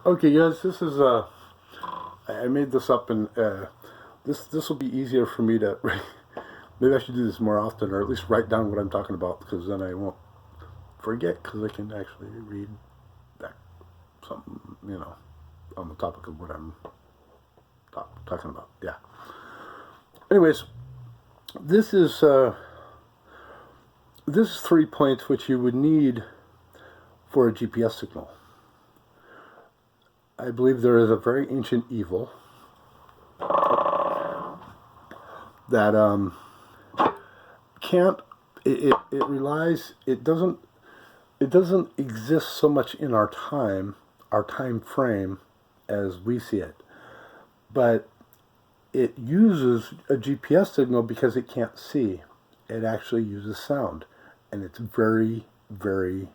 Okay, guys, this is I made this up, and this will be easier for me to. Maybe I should do this more often, or at least write down what I'm talking about, because then I won't forget, because I can actually read back something, on the topic of what I'm talking about. Yeah. Anyways, this is this is 3 points which you would need for a GPS signal. I believe there is a very ancient evil that can't it relies it doesn't exist so much in our time frame as we see it, but it uses a GPS signal because it can't see. It actually uses sound, and it's very, very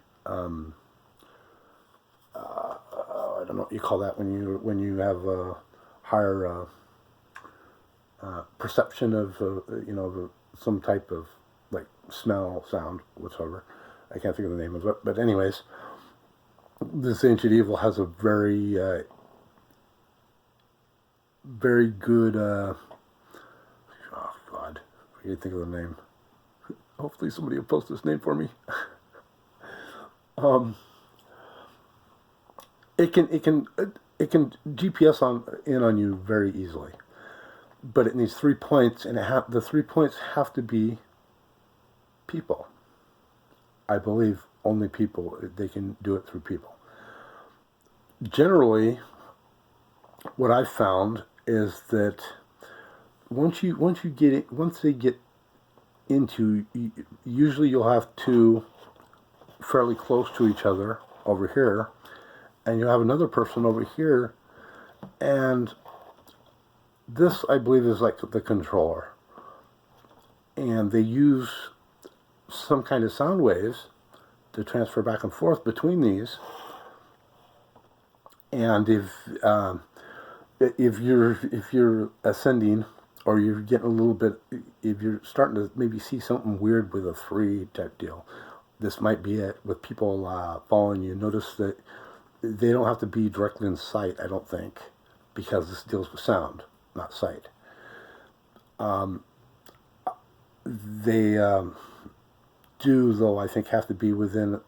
I don't know what you call that when you have a higher perception of some type of like smell, sound, whatsoever. I can't think of the name of it, but anyways, this ancient evil has a very very good. Oh God, I can't think of the name. Hopefully, somebody will post this name for me. um, it can GPS on you very easily, but it needs 3 points, and the 3 points have to be people. I believe only people. They can do it through people. Generally, what I've found is that once they get into, usually you'll have two fairly close to each other over here, and you'll have another person over here, and this I believe is like the controller, and they use some kind of sound waves to transfer back and forth between these. And if you're ascending, or you're getting a little bit, if you're starting to maybe see something weird with a 3 type deal, this might be it. With people following you, notice that they don't have to be directly in sight, I don't think, because this deals with sound, not sight. They do, though, I think, have to be within,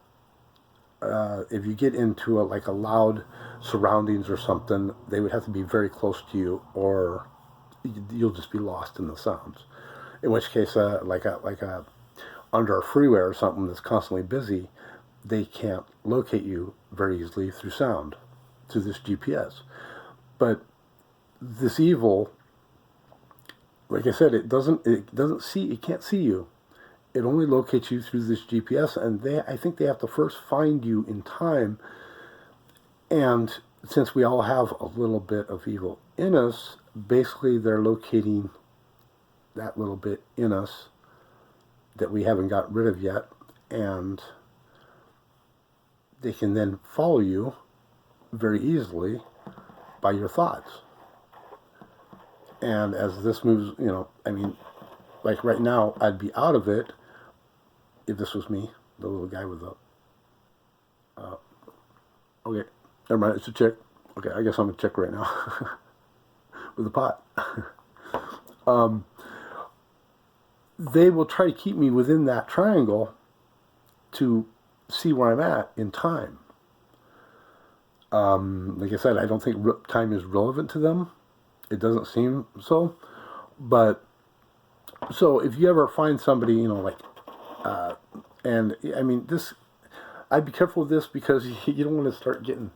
if you get into like a loud surroundings or something, they would have to be very close to you, or you'll just be lost in the sounds. In which case, like a under a freeway or something that's constantly busy, they can't locate you very easily through sound, through this GPS. But this evil, like I said, it can't see you. It only locates you through this GPS, and I think they have to first find you in time. And since we all have a little bit of evil in us, basically they're locating that little bit in us that we haven't got rid of yet, and they can then follow you very easily by your thoughts. And as this moves, like right now, I'd be out of it if this was me, the little guy with the. Okay, never mind. It's a chick. Okay, I guess I'm a chick right now with a pot. They will try to keep me within that triangle to see where I'm at in time. Like I said, I don't think time is relevant to them. It doesn't seem so. But so if you ever find somebody, and I mean this, I'd be careful with this, because you don't want to start getting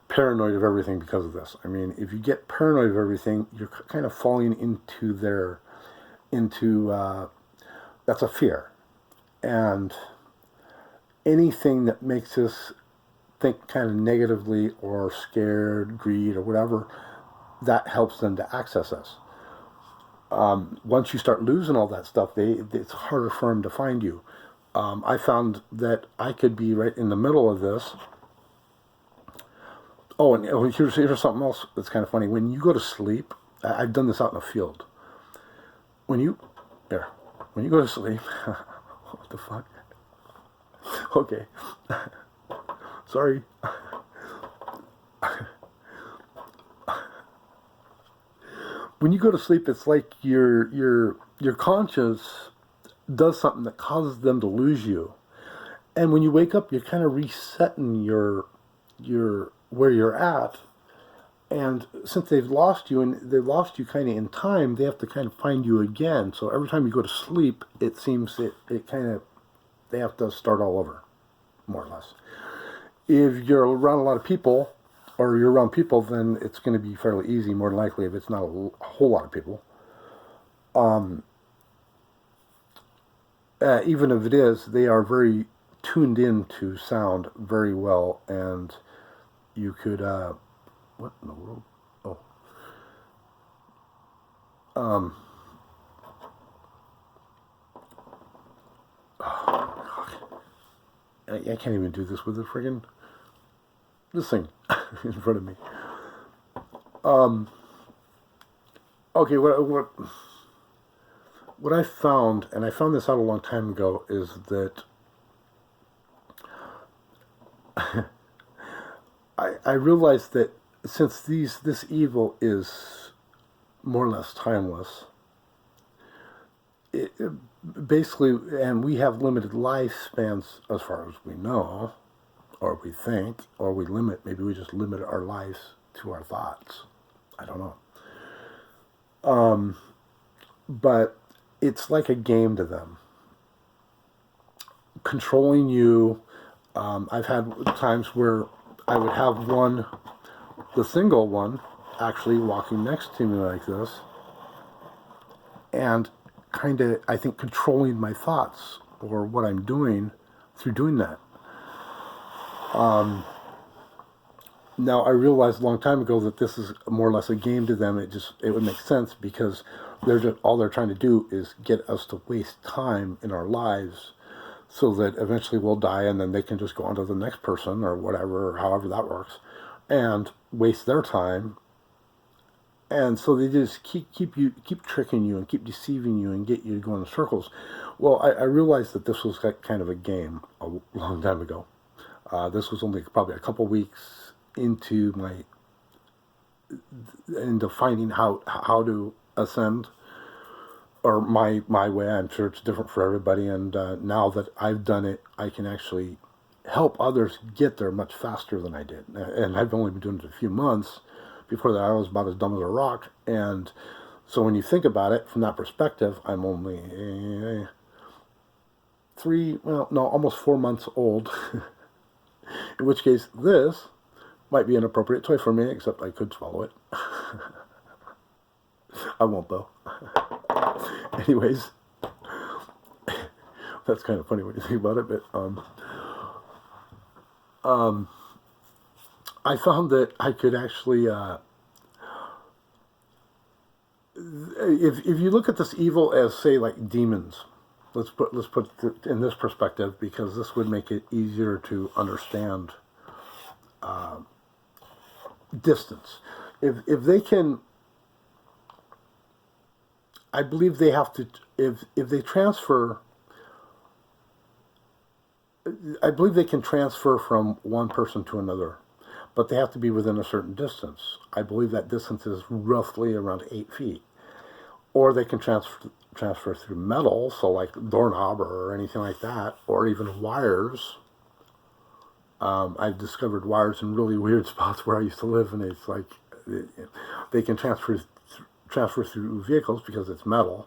paranoid of everything because of this. I mean, if you get paranoid of everything, you're kind of falling into that's a fear. And anything that makes us think kind of negatively, or scared, greed, or whatever, that helps them to access us. Once you start losing all that stuff, it's harder for them to find you. I found that I could be right in the middle of this. Oh, and here's something else that's kind of funny. When you go to sleep, I've done this out in the field. When you go to sleep, what the fuck? Okay, sorry. when you go to sleep, it's like your conscience does something that causes them to lose you. And when you wake up, you're kind of resetting your where you're at. And since they've lost you, and they've lost you kind of in time, they have to kind of find you again. So every time you go to sleep, it seems it kind of, they have to start all over, more or less. If you're around a lot of people, or you're around people, then it's going to be fairly easy, more than likely, if it's not a whole lot of people. Even if it is, they are very tuned in to sound very well, and you could, what in the world? Oh, um, I can't even do this with the friggin' this thing in front of me. Okay, what I found, and I found this out a long time ago, is that I realized that since this evil is more or less timeless, it basically, and we have limited lifespans as far as we know, or we think, or maybe we just limit our lives to our thoughts. I don't know. But it's like a game to them, controlling you. I've had times where I would have the single one, actually walking next to me like this, and kind of, I think, controlling my thoughts or what I'm doing through doing that. Now, I realized a long time ago that this is more or less a game to them. It would make sense, because all they're trying to do is get us to waste time in our lives, so that eventually we'll die, and then they can just go on to the next person or whatever, or however that works, and waste their time. And so they just keep tricking you and keep deceiving you and get you to go in circles. Well, I realized that this was kind of a game a long time ago. This was only probably a couple weeks into finding how to ascend, or my way. I'm sure it's different for everybody, and now that I've done it, I can actually help others get there much faster than I did. And I've only been doing it a few months. Before that, I was about as dumb as a rock. And so when you think about it from that perspective, I'm only almost 4 months old. In which case, this might be an appropriate toy for me, except I could swallow it. I won't, though. Anyways, that's kind of funny when you think about it, but I found that I could actually, if you look at this evil as, say, like demons, let's put it in this perspective, because this would make it easier to understand distance. If they can, I believe they have to, if they transfer, I believe they can transfer from one person to another, but they have to be within a certain distance. I believe that distance is roughly around 8 feet. Or they can transfer through metal, so like doorknob or anything like that, or even wires. I've discovered wires in really weird spots where I used to live, and it's like they can transfer through vehicles because it's metal,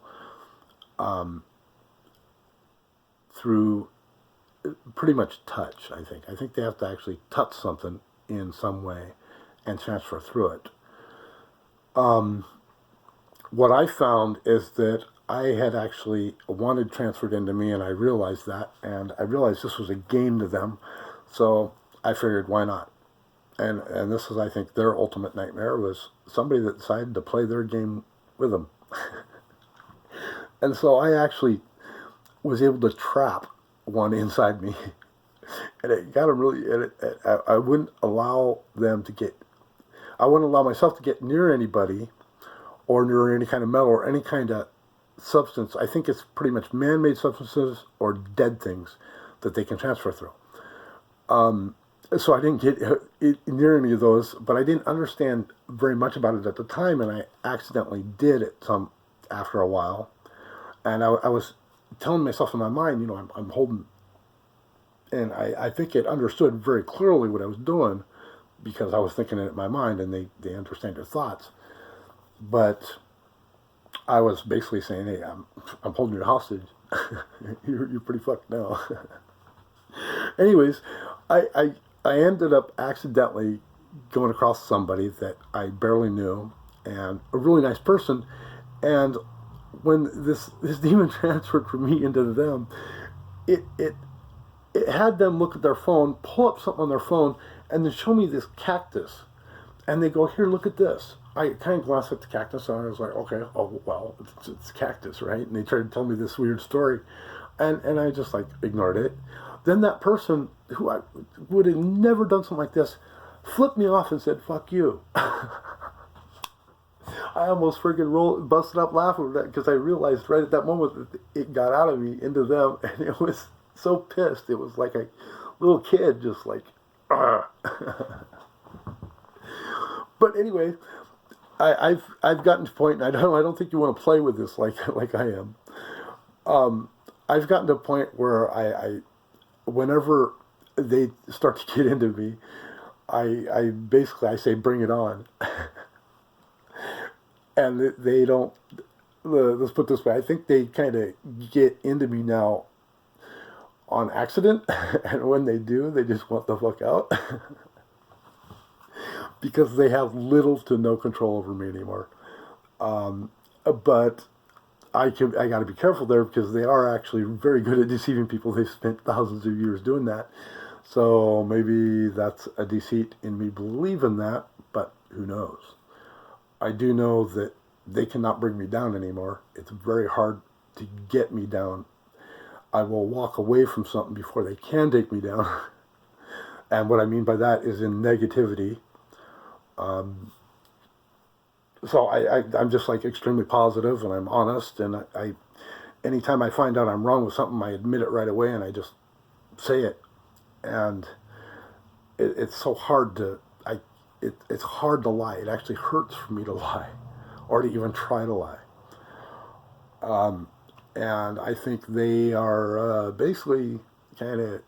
through pretty much touch. I think they have to actually touch something in some way and transfer through it. What I found is that I had actually wanted transferred into me, and I realized that, and I realized this was a game to them, so I figured, why not? And this is, I think, their ultimate nightmare, was somebody that decided to play their game with them. And so I actually was able to trap one inside me, and it got them really, I wouldn't allow I wouldn't allow myself to get near anybody, or near any kind of metal or any kind of substance. I think it's pretty much man-made substances or dead things that they can transfer through. So I didn't get near any of those, but I didn't understand very much about it at the time, and I accidentally did it some after a while. And I was telling myself in my mind, I'm holding, and I think it understood very clearly what I was doing because I was thinking it in my mind, and they understand your thoughts. But I was basically saying, hey, I'm holding you hostage. you're pretty fucked now. Anyways, I ended up accidentally going across somebody that I barely knew, and a really nice person. And when this demon transferred from me into them, it it it had them look at their phone, pull up something on their phone, and then show me this cactus. And they go, here, look at this. I kind of glanced at the cactus, and I was like, okay, oh, well, it's cactus, right? And they tried to tell me this weird story, and I just, like, ignored it. Then that person, who I would have never done something like this, flipped me off and said, fuck you. I almost freaking busted up laughing because I realized right at that moment that it got out of me into them, and it was so pissed. It was like a little kid just like, Argh. But anyway, I've gotten to a point, and I don't think you want to play with this like I am. I've gotten to a point where I whenever they start to get into me, I basically say bring it on. And they don't, let's put it this way, I think they kind of get into me now on accident, and when they do, they just want the fuck out. Because they have little to no control over me anymore. But I got to be careful there because they are actually very good at deceiving people. They've spent thousands of years doing that. So maybe that's a deceit in me believing that, but who knows? I do know that they cannot bring me down anymore. It's very hard to get me down. I will walk away from something before they can take me down. And what I mean by that is in negativity. So I'm just like extremely positive, and I'm honest, and I anytime I find out I'm wrong with something, I admit it right away, and I just say it. And it's so hard to it's hard to lie. It actually hurts for me to lie, or to even try to lie. And I think they are basically kind of,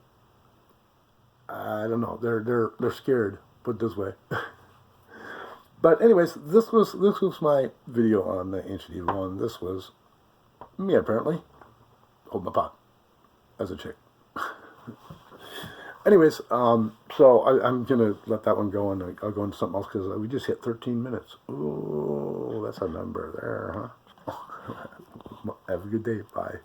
I don't know, they're scared. Put it this way. But anyways, this was my video on the Ancient Evil, and this was me apparently holding the pot as a chick. Anyways, so I'm gonna let that one go, and I'll go into something else because we just hit 13 minutes. Ooh, that's a number there, huh? Have a good day. Bye.